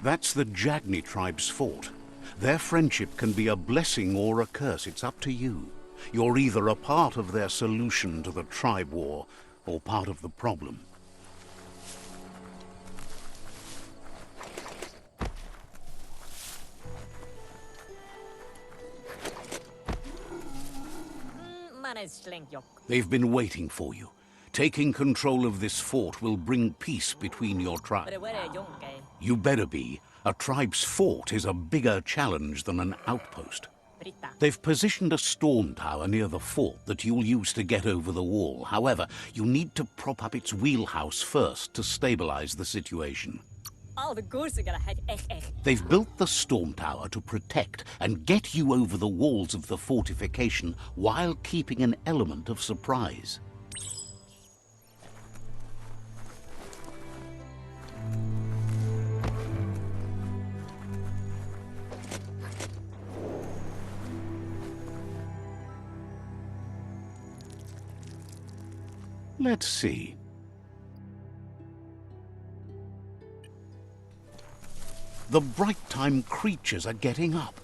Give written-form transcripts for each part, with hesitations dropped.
That's the Jagni tribe's fort. Their friendship can be a blessing or a curse. It's up to you. You're either a part of their solution to the tribe war, or part of the problem. They've been waiting for you. Taking control of this fort will bring peace between your tribes. You better be. A tribe's fort is a bigger challenge than an outpost. They've positioned a storm tower near the fort that you'll use to get over the wall. However, you need to prop up its wheelhouse first to stabilize the situation. They've built the storm tower to protect and get you over the walls of the fortification while keeping an element of surprise. Let's see. The bright time creatures are getting up.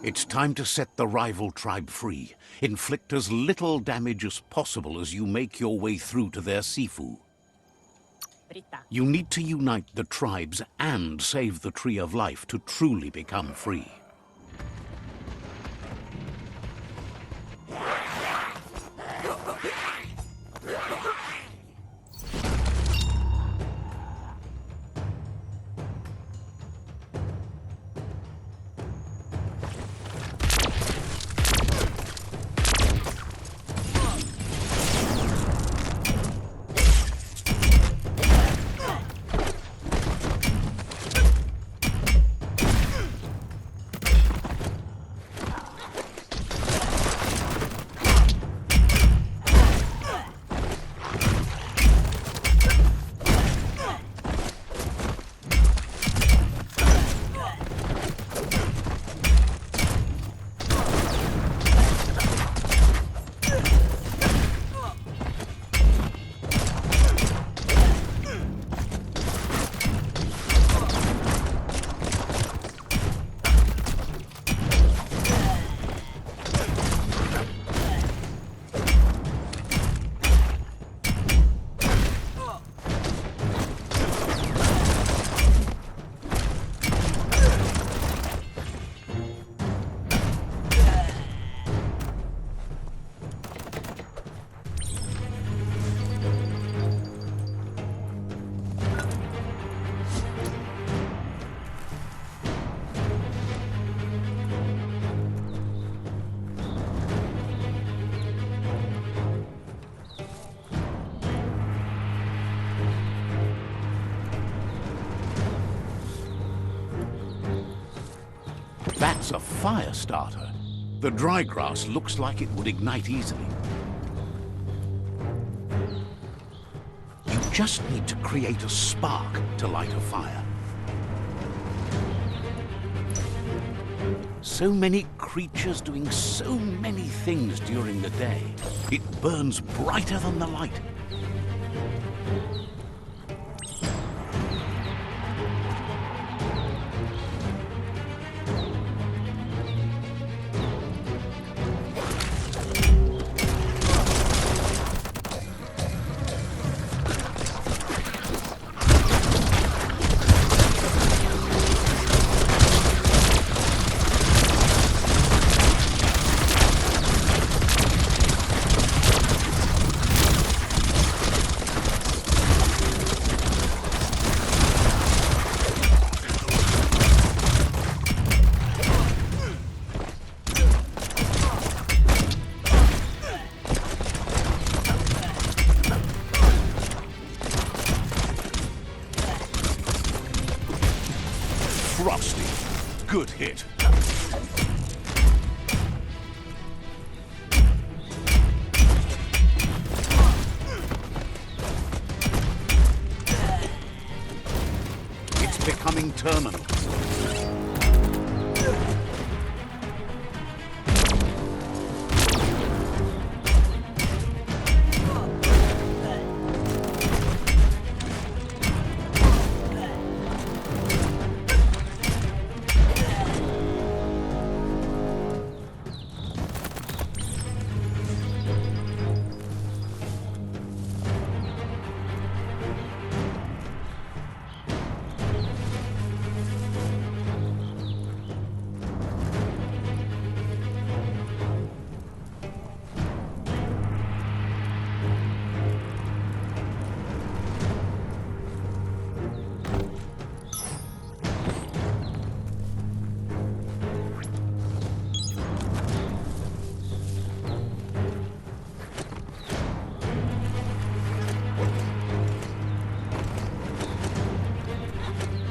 It's time to set the rival tribe free. Inflict as little damage as possible as you make your way through to their Sifu. You need to unite the tribes and save the Tree of Life to truly become free. That's a fire starter. The dry grass looks like it would ignite easily. You just need to create a spark to light a fire. So many creatures doing so many things during the day. It burns brighter than the light. Frosty. Good hit. It's becoming terminal.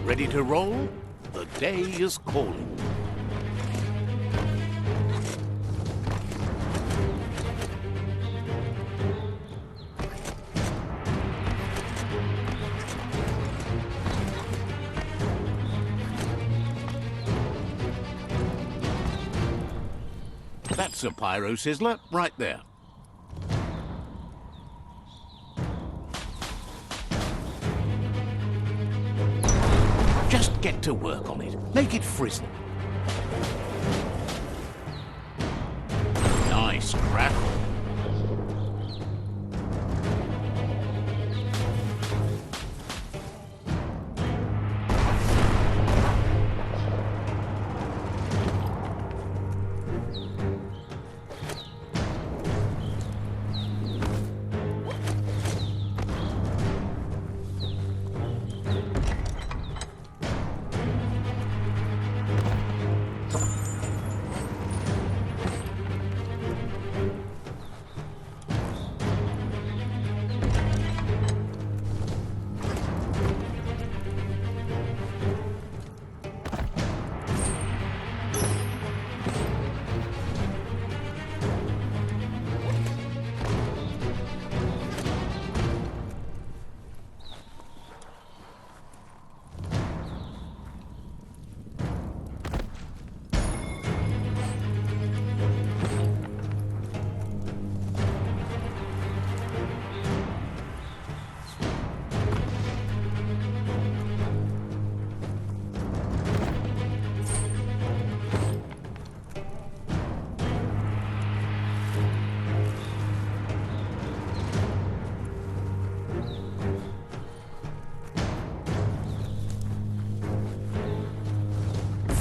Ready to roll? The day is calling. That's a pyro sizzler right there. Just get to work on it. Make it frizzle.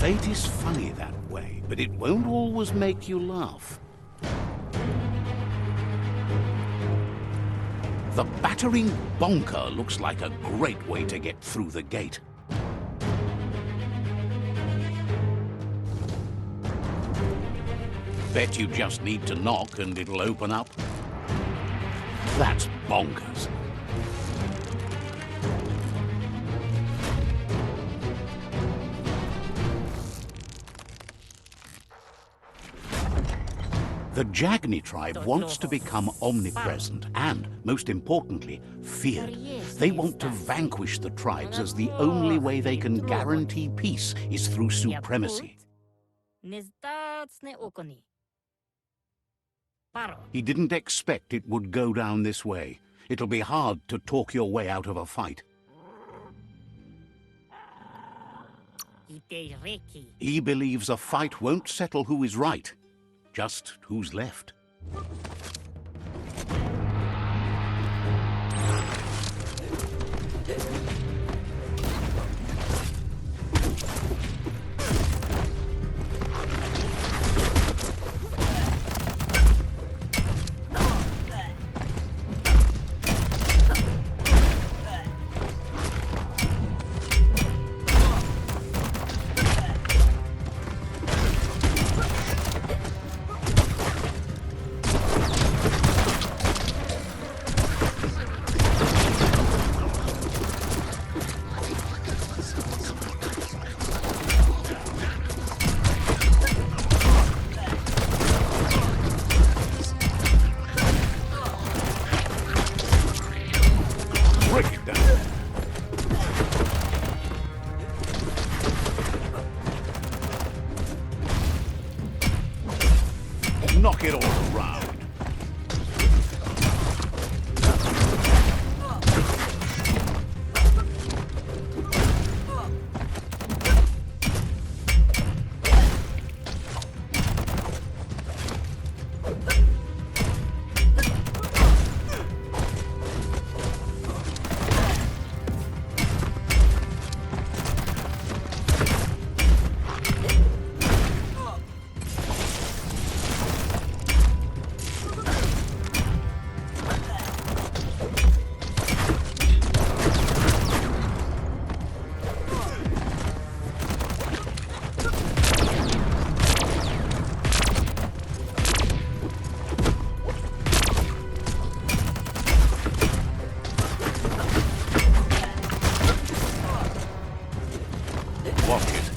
Fate is funny that way, but it won't always make you laugh. The battering bonker looks like a great way to get through the gate. Bet you just need to knock and it'll open up. That's bonkers. The Jagni tribe wants to become omnipresent and, most importantly, feared. They want to vanquish the tribes as the only way they can guarantee peace is through supremacy. He didn't expect it would go down this way. It'll be hard to talk your way out of a fight. He believes a fight won't settle who is right, just who's left. Knock it all around. Watch it.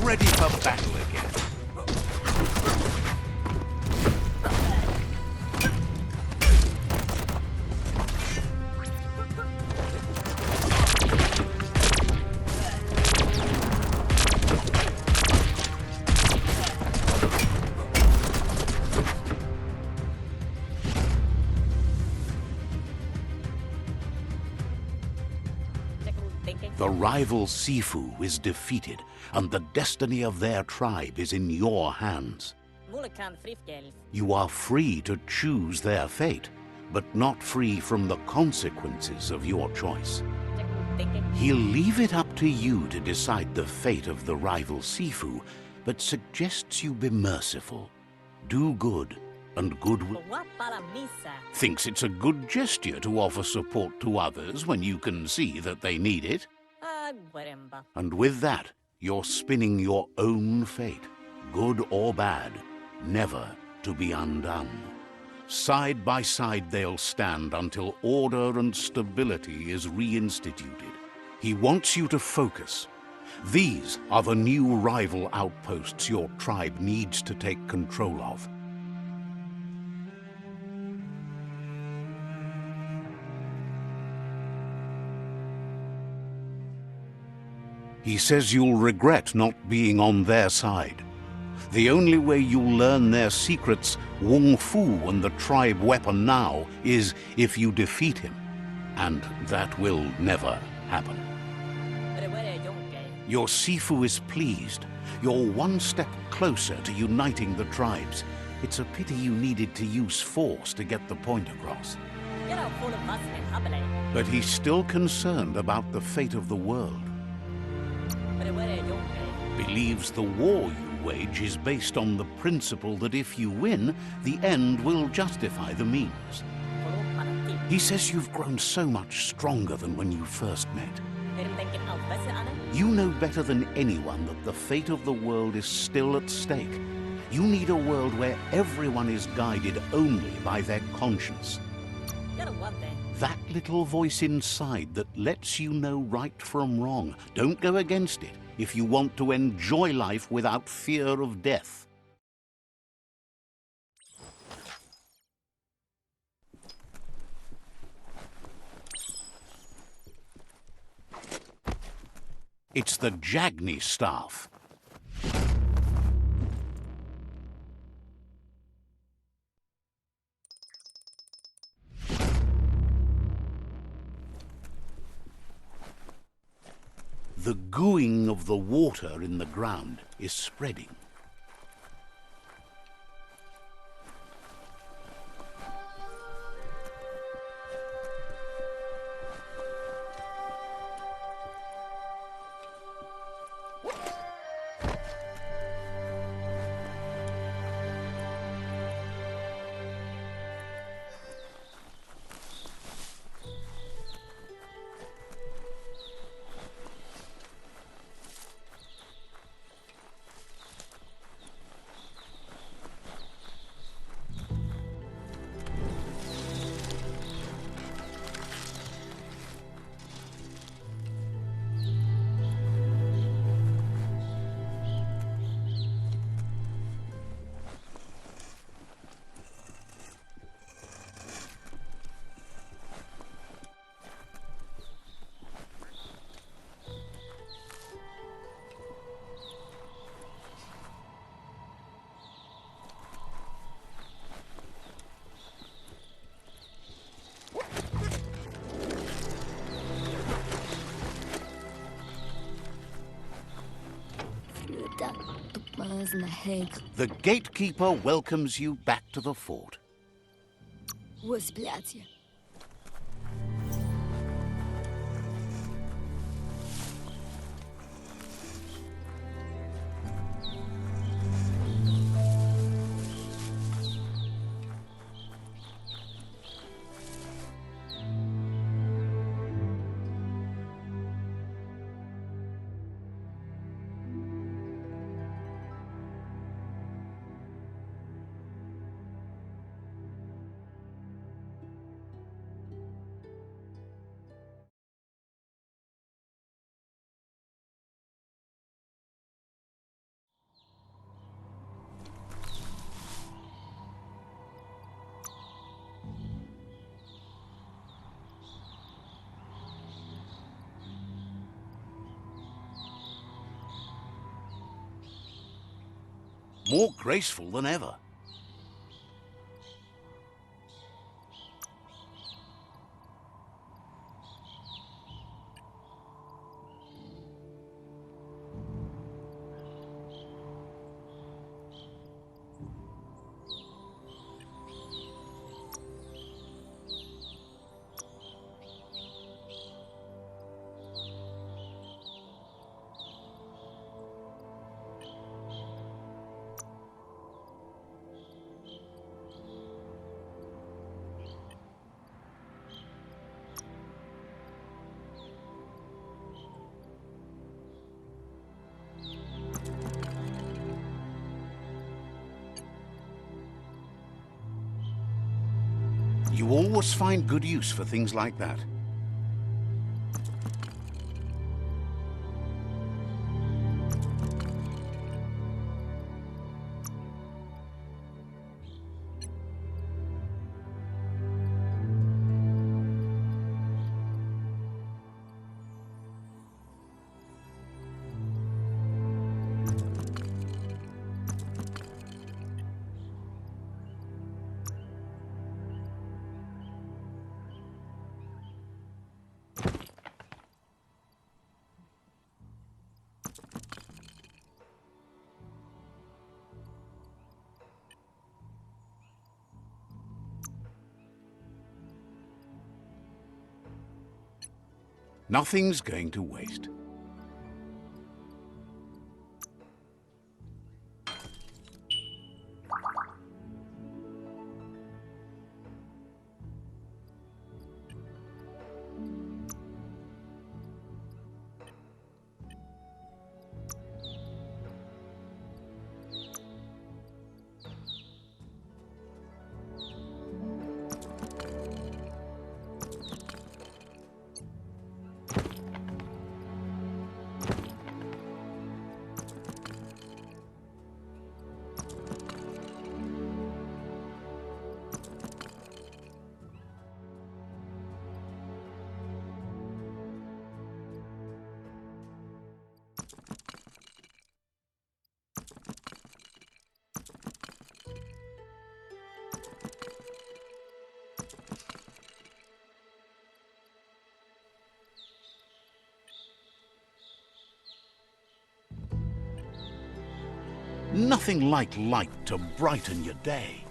Ready for battle again. The rival Sifu is defeated, and the destiny of their tribe is in your hands. You are free to choose their fate, but not free from the consequences of your choice. He'll leave it up to you to decide the fate of the rival Sifu, but suggests you be merciful. Do good, and good will... Thinks it's a good gesture to offer support to others when you can see that they need it. And with that, you're spinning your own fate, good or bad, never to be undone. Side by side they'll stand until order and stability is reinstituted. He wants you to focus. These are the new rival outposts your tribe needs to take control of. He says you'll regret not being on their side. The only way you'll learn their secrets, Wung Fu and the tribe weapon now, is if you defeat him. And that will never happen. Your Sifu is pleased. You're one step closer to uniting the tribes. It's a pity you needed to use force to get the point across. But he's still concerned about the fate of the world. Believes the war you wage is based on the principle that if you win, the end will justify the means. He says you've grown so much stronger than when you first met. You know better than anyone that the fate of the world is still at stake. You need a world where everyone is guided only by their conscience. That little voice inside that lets you know right from wrong. Don't go against it if you want to enjoy life without fear of death. It's the Jagni staff. The gooing of the water in the ground is spreading. The gatekeeper welcomes you back to the fort. More graceful than ever. You always find good use for things like that. Nothing's going to waste. Nothing like light to brighten your day.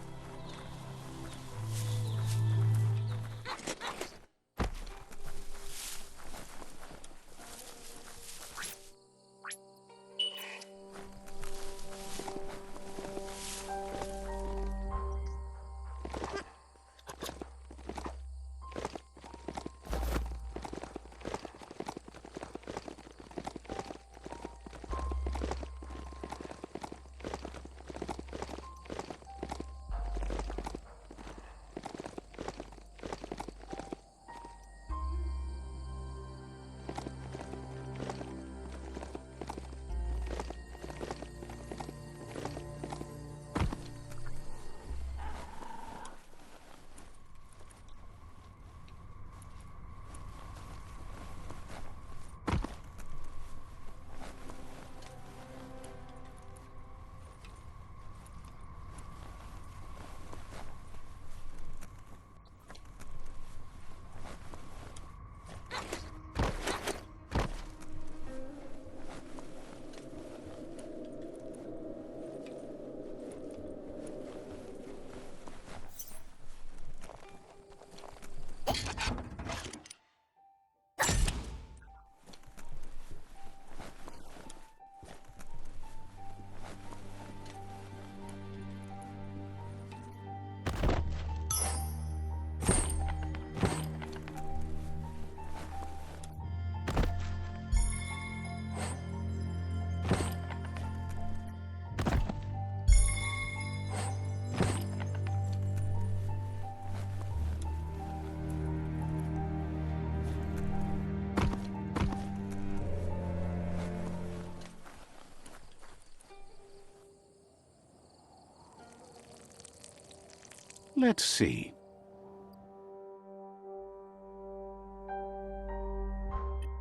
Let's see.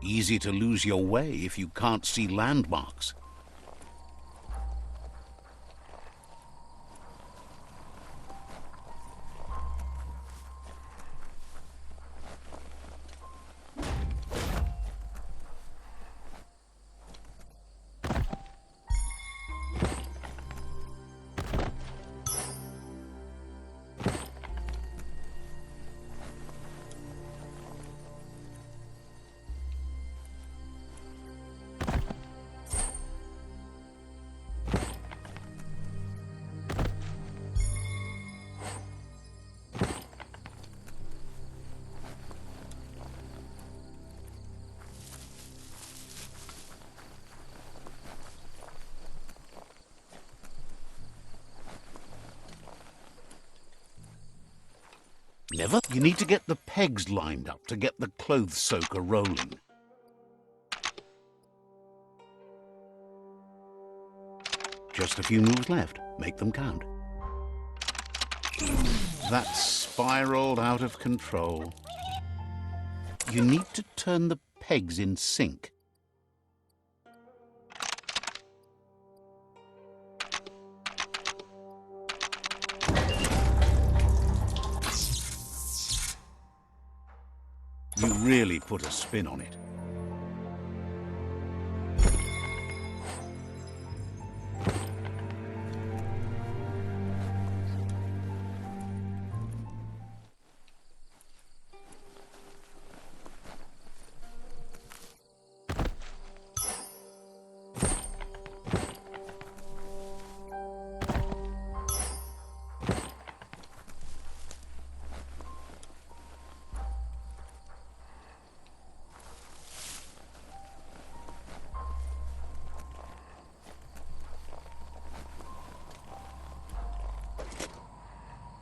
Easy to lose your way if you can't see landmarks. Never. You need to get the pegs lined up to get the clothes soaker rolling. Just a few moves left. Make them count. That's spiraled out of control. You need to turn the pegs in sync. You really put a spin on it.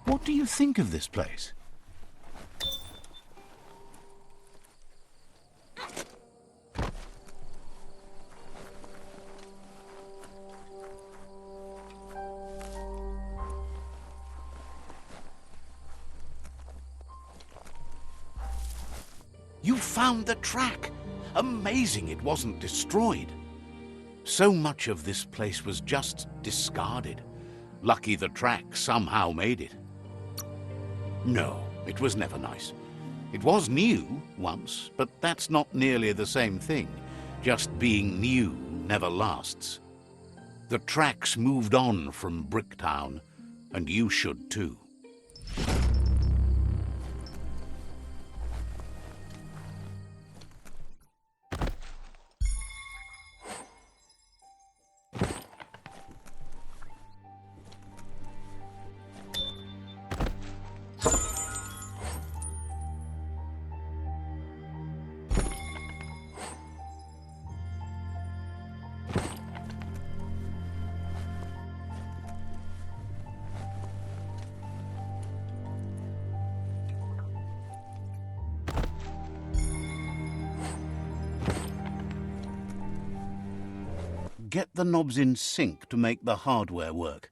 What do you think of this place? You found the track! Amazing it wasn't destroyed. So much of this place was just discarded. Lucky the track somehow made it. No, it was never nice. It was new once, but that's not nearly the same thing. Just being new never lasts. The tracks moved on from Bricktown, and you should too. Get the knobs in sync to make the hardware work.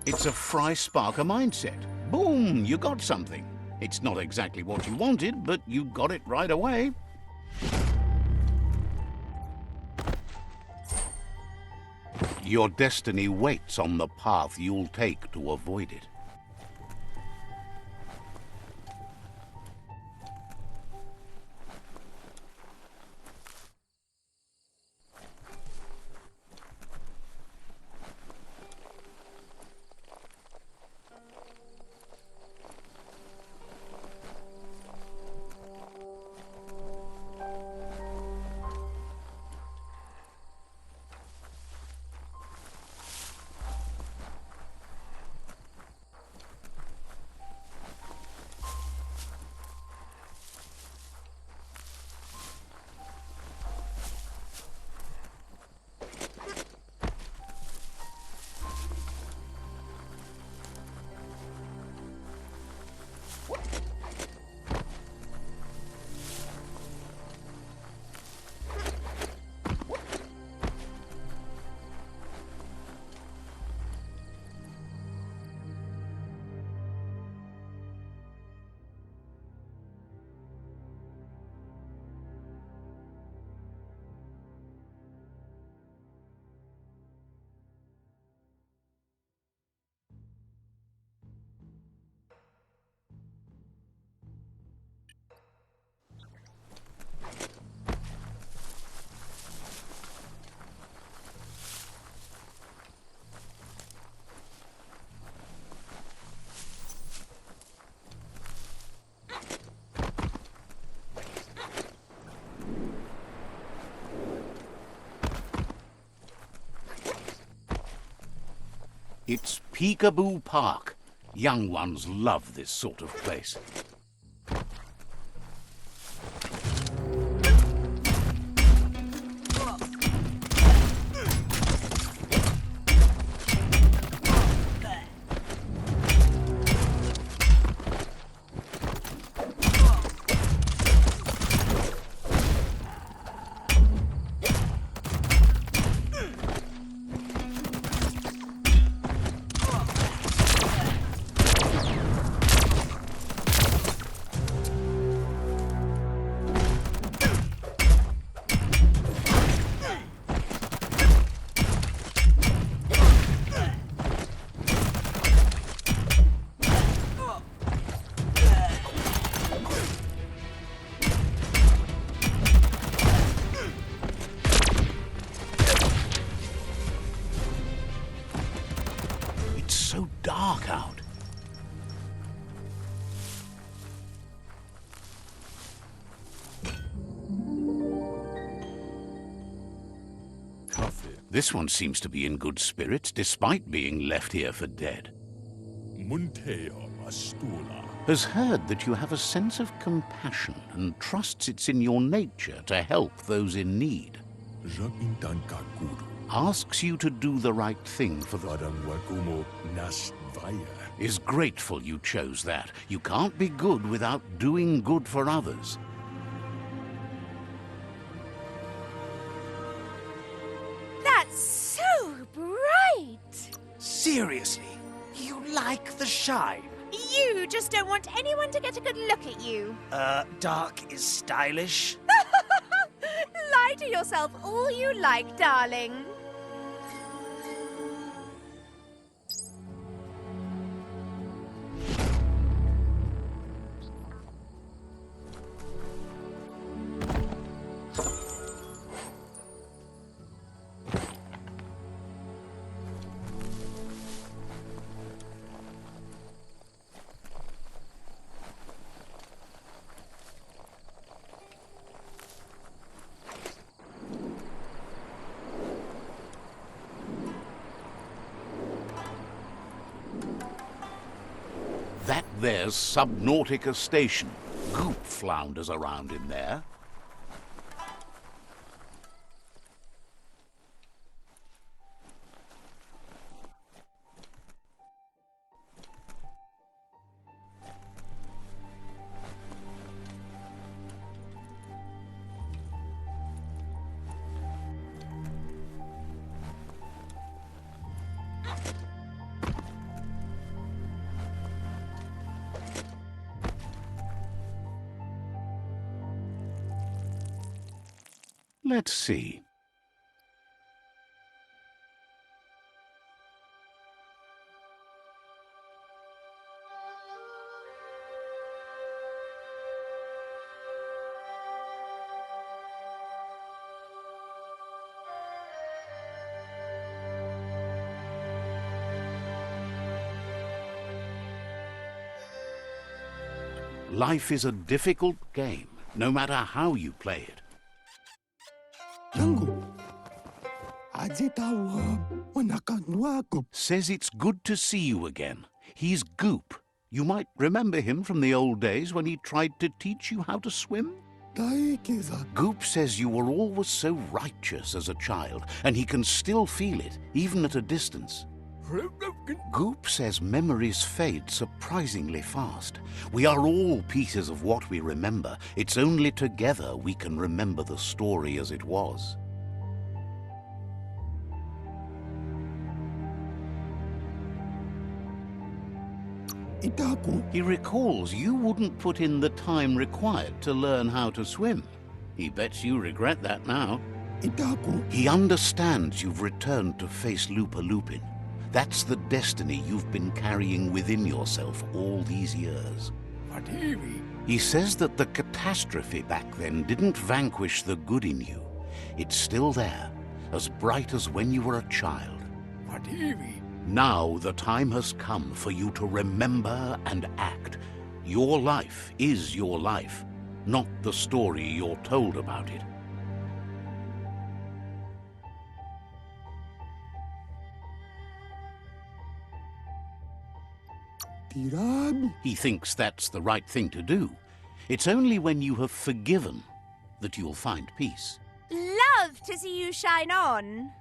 It's a Fry Sparker mindset. Boom, you got something. It's not exactly what you wanted, but you got it right away. Your destiny waits on the path you'll take to avoid it. It's Peekaboo Park. Young ones love this sort of place. So dark out. This one seems to be in good spirits, despite being left here for dead. Has heard that you have a sense of compassion and trusts it's in your nature to help those in need. Asks you to do the right thing for the... Is grateful you chose that. You can't be good without doing good for others. That's so bright! Seriously, you like the shine? You just don't want anyone to get a good look at you. Dark is stylish. Lie to yourself all you like, darling. That there's Subnautica Station. Goop flounders around in there. Let's see. Life is a difficult game, no matter how you play it. Says it's good to see you again. He's Goop. You might remember him from the old days when he tried to teach you how to swim. Goop says you were always so righteous as a child, and he can still feel it, even at a distance. Goop says memories fade surprisingly fast. We are all pieces of what we remember. It's only together we can remember the story as it was. He recalls you wouldn't put in the time required to learn how to swim. He bets you regret that now. He understands you've returned to face Lupa-Lupin. That's the destiny you've been carrying within yourself all these years. He says that the catastrophe back then didn't vanquish the good in you. It's still there, as bright as when you were a child. Now the time has come for you to remember and act. Your life is your life, not the story you're told about it. He thinks that's the right thing to do. It's only when you have forgiven that you'll find peace. Love to see you shine on.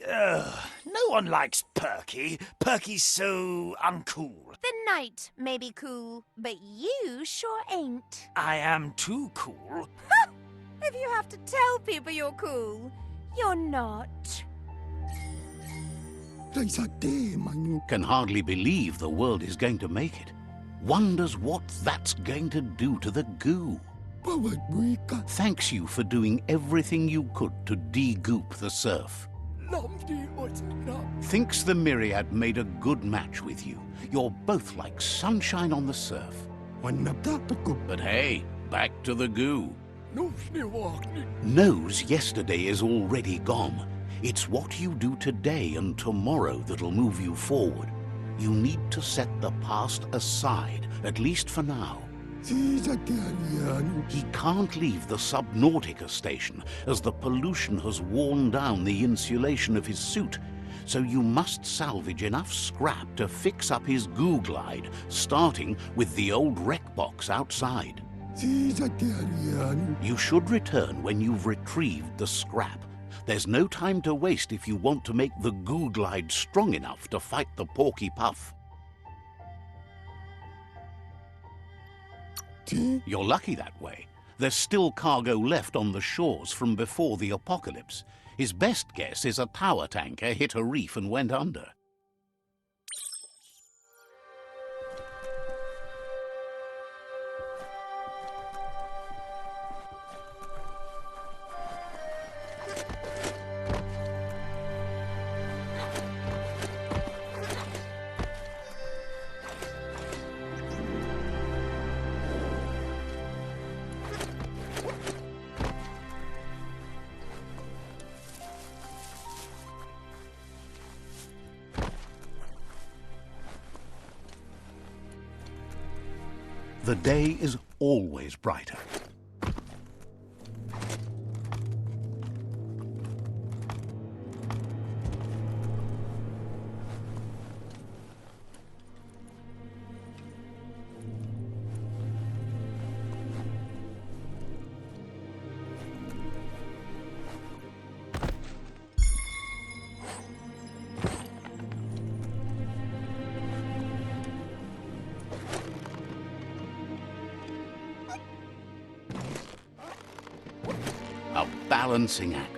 No one likes Perky. Perky's so uncool. The night may be cool, but you sure ain't. I am too cool. If you have to tell people you're cool, you're not. Can hardly believe the world is going to make it. Wonders what that's going to do to the goo. Thanks you for doing everything you could to de-goop the surf. Thinks the Myriad made a good match with you. You're both like sunshine on the surf. But hey, back to the goo. Knows yesterday is already gone. It's what you do today and tomorrow that'll move you forward. You need to set the past aside, at least for now. He can't leave the Subnautica station as the pollution has worn down the insulation of his suit, so you must salvage enough scrap to fix up his goo glide, starting with the old wreck box outside. You should return when you've retrieved the scrap. There's no time to waste if you want to make the goo glide strong enough to fight the Porky Puff. You're lucky that way. There's still cargo left on the shores from before the apocalypse. His best guess is a tower tanker hit a reef and went under. The day is always brighter. A balancing act.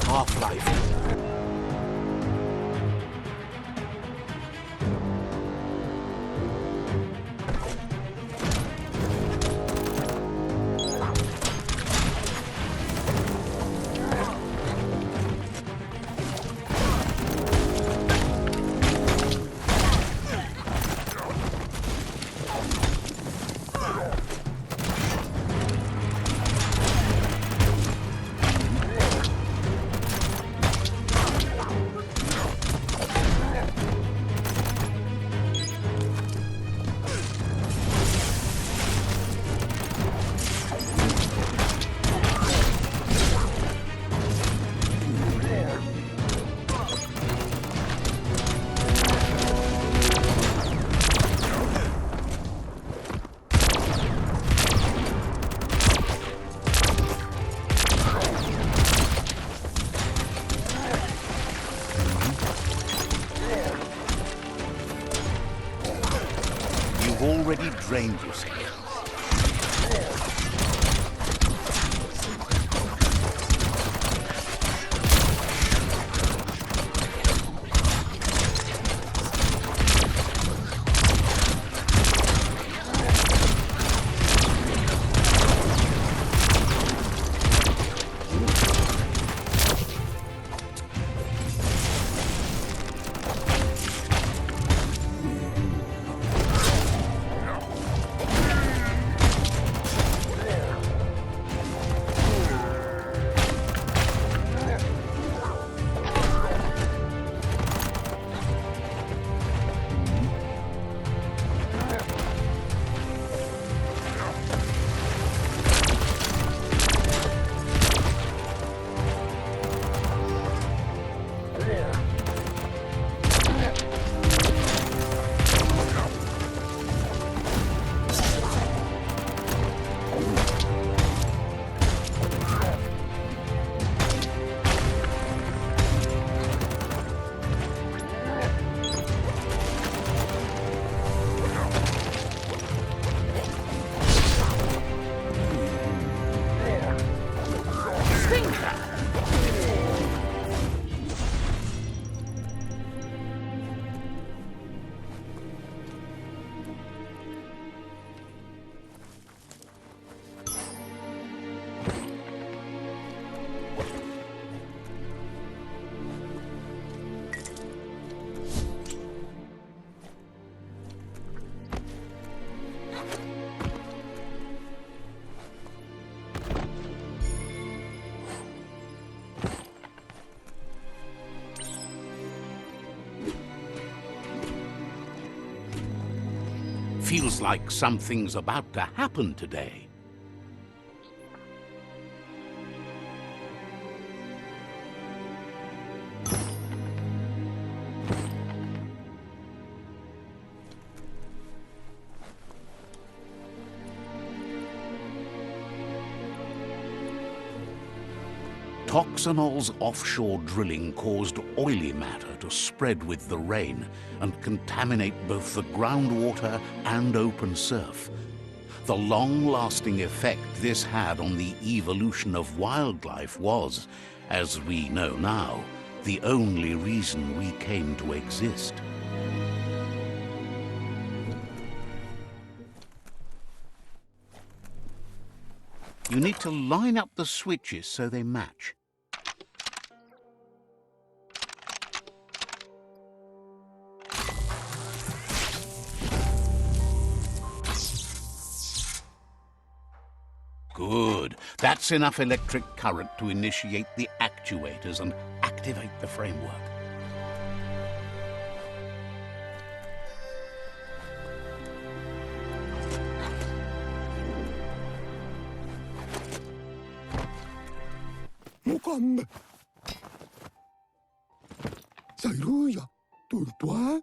Half-life. You've already drained yourself. Feels like something's about to happen today. Toxanol's offshore drilling caused oily matter to spread with the rain and contaminate both the groundwater and open surf. The long-lasting effect this had on the evolution of wildlife was, as we know now, the only reason we came to exist. You need to line up the switches so they match. That's enough electric current to initiate the actuators and activate the framework.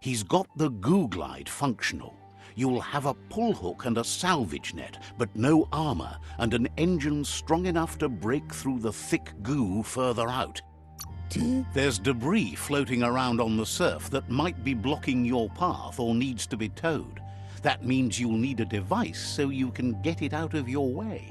He's got the goo glide functional. You'll have a pull hook and a salvage net, but no armor, and an engine strong enough to break through the thick goo further out. There's debris floating around on the surf that might be blocking your path or needs to be towed. That means you'll need a device so you can get it out of your way.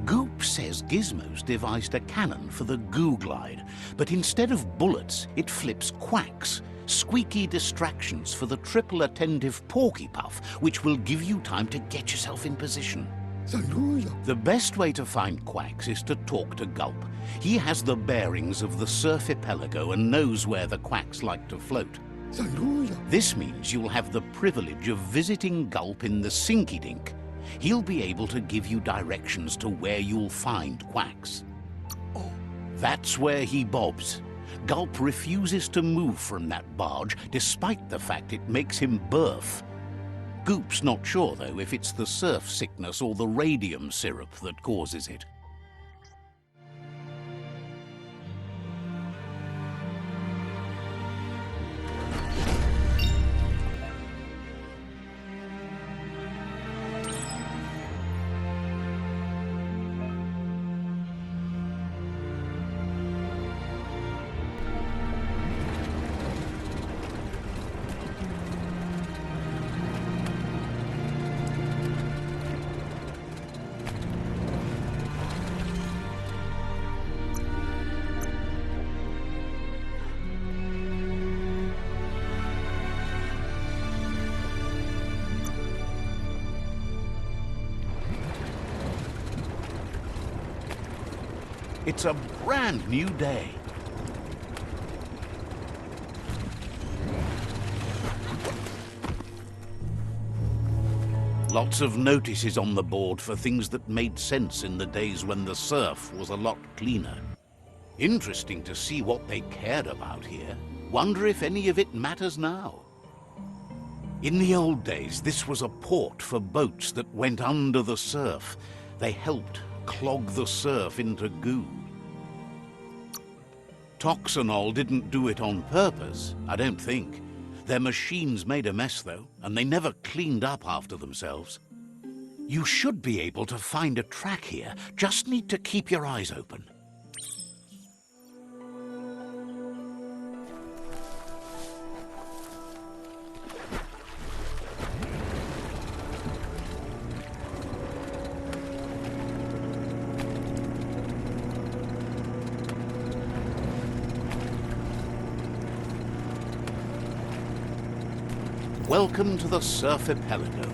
Goop says Gizmo's devised a cannon for the goo glide, but instead of bullets, it flips quacks, squeaky distractions for the triple attentive porky puff, which will give you time to get yourself in position. The best way to find quacks is to talk to Gulp. He has the bearings of the surfipelago and knows where the quacks like to float. This means you'll have the privilege of visiting Gulp in the Sinky Dink. He'll be able to give you directions to where you'll find quacks. That's where he bobs. Gulp refuses to move from that barge, despite the fact it makes him berth. Goop's not sure, though, if it's the surf sickness or the radium syrup that causes it. It's a brand new day. Lots of notices on the board for things that made sense in the days when the surf was a lot cleaner. Interesting to see what they cared about here. Wonder if any of it matters now. In the old days, this was a port for boats that went under the surf. They helped clog the surf into goo. Toxanol didn't do it on purpose, I don't think. Their machines made a mess, though, and they never cleaned up after themselves. You should be able to find a track here, just need to keep your eyes open. Welcome to the Surfipelago,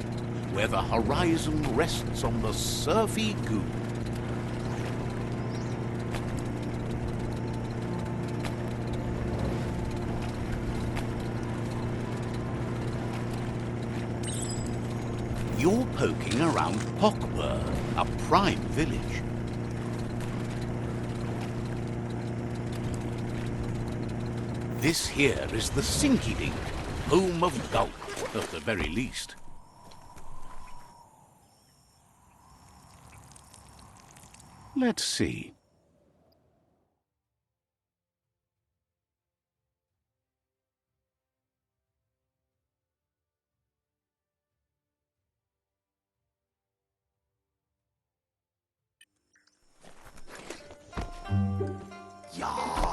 where the horizon rests on the surfy goo. You're poking around Pockbur, a prime village. This here is the Sinky Dink, home of Gulp, at the very least. Let's see. Ja.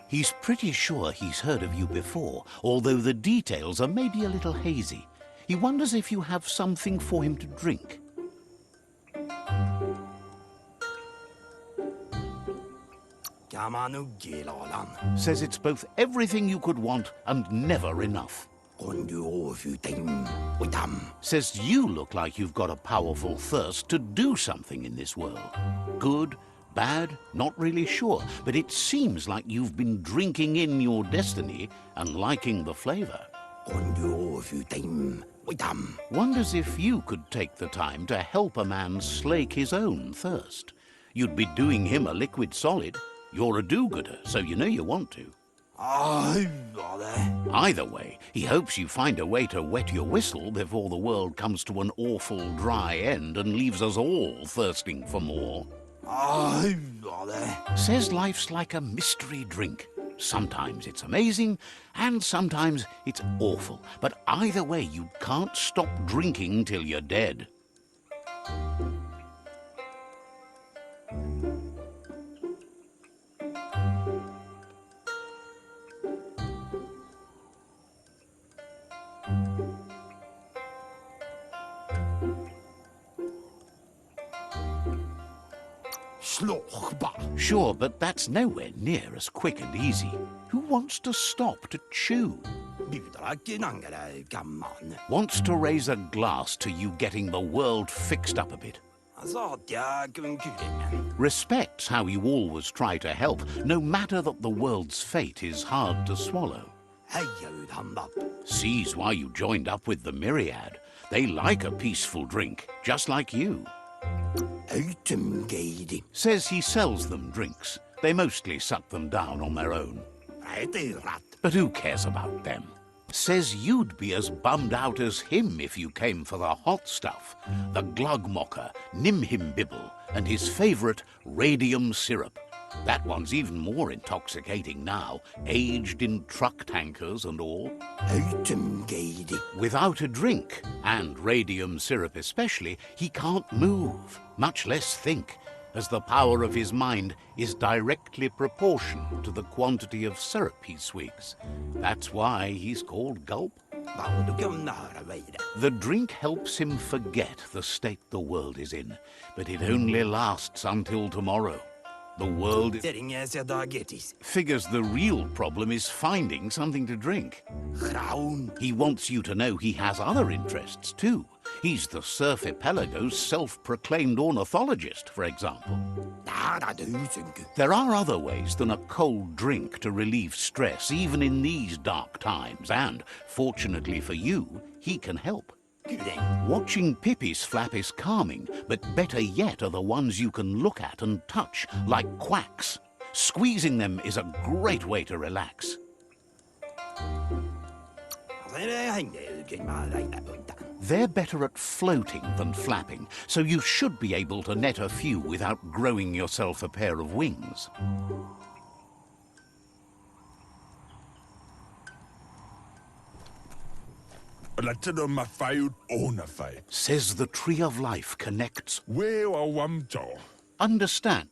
He's pretty sure he's heard of you before, although the details are maybe a little hazy. He wonders if you have something for him to drink. Says it's both everything you could want and never enough. Says you look like you've got a powerful thirst to do something in this world. Good, bad? Not really sure, but it seems like you've been drinking in your destiny and liking the flavor. Wonders if you could take the time to help a man slake his own thirst. You'd be doing him a liquid solid. You're a do-gooder, so you know you want to. Either way, he hopes you find a way to wet your whistle before the world comes to an awful dry end and leaves us all thirsting for more. Says life's like a mystery drink. Sometimes it's amazing, and sometimes it's awful. But either way, you can't stop drinking till you're dead. Sure, but that's nowhere near as quick and easy. Who wants to stop to chew? Wants to raise a glass to you getting the world fixed up a bit. Respects how you always try to help, no matter that the world's fate is hard to swallow. Sees why you joined up with the Myriad. They like a peaceful drink, just like you. Says he sells them drinks. They mostly suck them down on their own. But who cares about them? Says you'd be as bummed out as him if you came for the hot stuff. The Glugmocker, Nimhimbibble, and his favourite radium syrup. That one's even more intoxicating now, aged in truck tankers and all. Without a drink, and radium syrup especially, he can't move, much less think, as the power of his mind is directly proportional to the quantity of syrup he swigs. That's why he's called Gulp. The drink helps him forget the state the world is in, but it only lasts until tomorrow. The world figures the real problem is finding something to drink. He wants you to know he has other interests too. He's the Surfipelago's self-proclaimed ornithologist, for example. There are other ways than a cold drink to relieve stress, even in these dark times, and, fortunately for you, he can help. Watching Pippi's flap is calming, but better yet are the ones you can look at and touch, like quacks. Squeezing them is a great way to relax. They're better at floating than flapping, so you should be able to net a few without growing yourself a pair of wings. Says the Tree of Life connects. Understand